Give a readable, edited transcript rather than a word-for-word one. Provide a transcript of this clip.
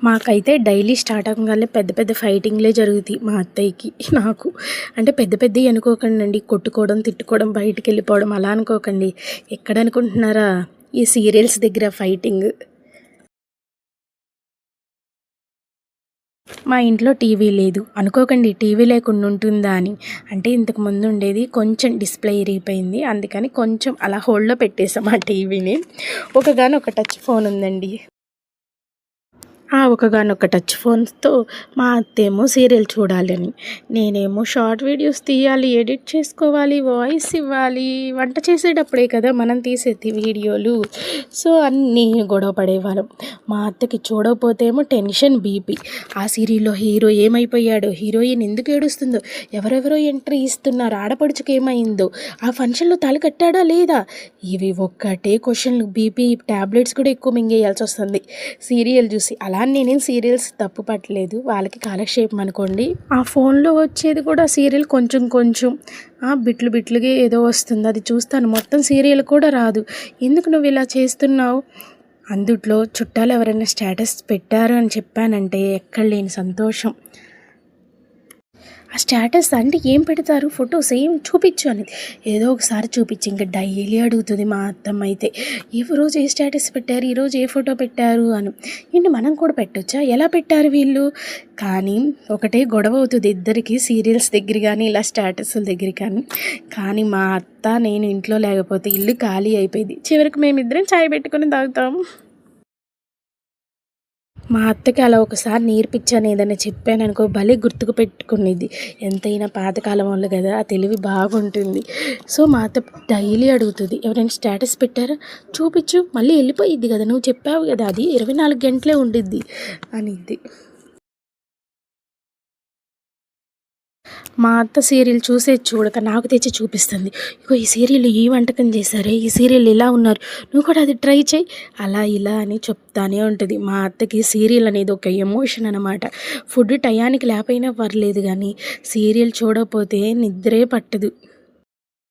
మాకైతే daily start అవ్వగానే పెద్ద పెద్ద ఫైటింగ్లే జరుగుతాయి మా అత్తయ్యకి నాకు. అంటే పెద్ద పెద్దవి అనుకోకండి అండి, కొట్టుకోవడం తిట్టుకోవడం బయటికి వెళ్ళిపోవడం అలా అనుకోకండి. ఎక్కడ అనుకుంటున్నారా, ఈ సీరియల్స్ దగ్గర ఫైటింగ్. మా ఇంట్లో టీవీ లేదు అనుకోకండి, టీవీ లేకుండా ఉంటుందా అని. అంటే ఇంతకు ముందు ఉండేది, కొంచెం డిస్ప్లే ఇరిగిపోయింది, అందుకని కొంచెం అలా హోల్డ్లో పెట్టేసాం ఆ టీవీని. ఒక టచ్ ఫోన్ ఉందండి. ఒకగానొక టచ్ ఫోన్స్తో మా అత్తేమో సీరియల్ చూడాలని, నేనేమో షార్ట్ వీడియోస్ తీయాలి, ఎడిట్ చేసుకోవాలి, వాయిస్ ఇవ్వాలి. వంట చేసేటప్పుడే కదా మనం తీసేది వీడియోలు. సో అన్నీ గొడవ పడేవాళ్ళం. మా అత్తకి చూడకపోతే ఏమో టెన్షన్, బీపీ. ఆ సీరియల్లో హీరో ఏమైపోయాడో, హీరోయిన్ ఎందుకు ఏడుస్తుందో, ఎవరెవరో ఎంట్రీ ఇస్తున్నారు, ఆడపడుచుకు ఏమైందో, ఆ ఫంక్షన్లో తాళి కట్టాడా లేదా, ఇవి ఒక్కటే క్వశ్చన్లు. బీపీ ట్యాబ్లెట్స్ కూడా ఎక్కువ మింగేయాల్సి వస్తుంది సీరియల్ చూసి. అలా నేనేం సీరియల్స్ తప్పు పట్టలేదు, వాళ్ళకి కాలక్షేపం అనుకోండి. ఆ ఫోన్లో వచ్చేది కూడా సీరియల్ కొంచెం కొంచెం బిట్లు బిట్లుగా ఏదో వస్తుంది, అది చూస్తాను. మొత్తం సీరియల్ కూడా రాదు. ఎందుకు నువ్వు ఇలా చేస్తున్నావు? అందుట్లో చుట్టాలు ఎవరైనా స్టేటస్ పెట్టారు అని చెప్పానంటే ఎక్కడ లేని సంతోషం. ఆ స్టేటస్ అంటే ఏం పెడతారు, ఫొటోస్ ఏం చూపించు అనేది. ఏదో ఒకసారి చూపించి ఇంకా డైలీ అడుగుతుంది మా అత్తమ్మ అయితే, రోజు ఏ స్టేటస్ పెట్టారు, ఈరోజు ఏ ఫోటో పెట్టారు అని. ఏంటి మనం కూడా పెట్టొచ్చా, ఎలా పెట్టారు వీళ్ళు? కానీ ఒకటే గొడవ అవుతుంది ఇద్దరికి, సీరియల్స్ దగ్గర కానీ ఇలా స్టేటస్ల దగ్గర కానీ మా అత్త నేను ఇంట్లో లేకపోతే ఇల్లు ఖాళీ అయిపోయింది. చివరికి మేమిద్దరం చాయ్ పెట్టుకొని తాగుతాము. మా అత్తకి అలా ఒకసారి నేర్పించాను, ఏదైనా చెప్పాను అనుకో భలే గుర్తుకు పెట్టుకునేది. ఎంతైనా పాతకాలం వాళ్ళు కదా, ఆ తెలివి బాగుంటుంది. సో మా అత్త డైలీ అడుగుతుంది, ఎవరైనా స్టేటస్ పెట్టారా చూపించు, మళ్ళీ వెళ్ళిపోయిద్ది కదా, నువ్వు చెప్పావు కదా అది 24 గంటలే ఉండిద్ది అనిద్ది. మా అత్త సీరియల్ చూడక నాకు తెచ్చి చూపిస్తుంది. ఇగో ఈ సీరియల్లో ఈ వంటకం చేశారే, ఈ సీరియల్ ఇలా ఉన్నారు, నువ్వు కూడా అది ట్రై చేయి, అలా ఇలా అని చెప్తానే ఉంటుంది. మా అత్తకి సీరియల్ అనేది ఒక ఎమోషన్ అనమాట. ఫుడ్ టయానికి లేకపోయినా పర్లేదు కానీ సీరియల్ చూడకపోతే నిద్రే పట్టదు.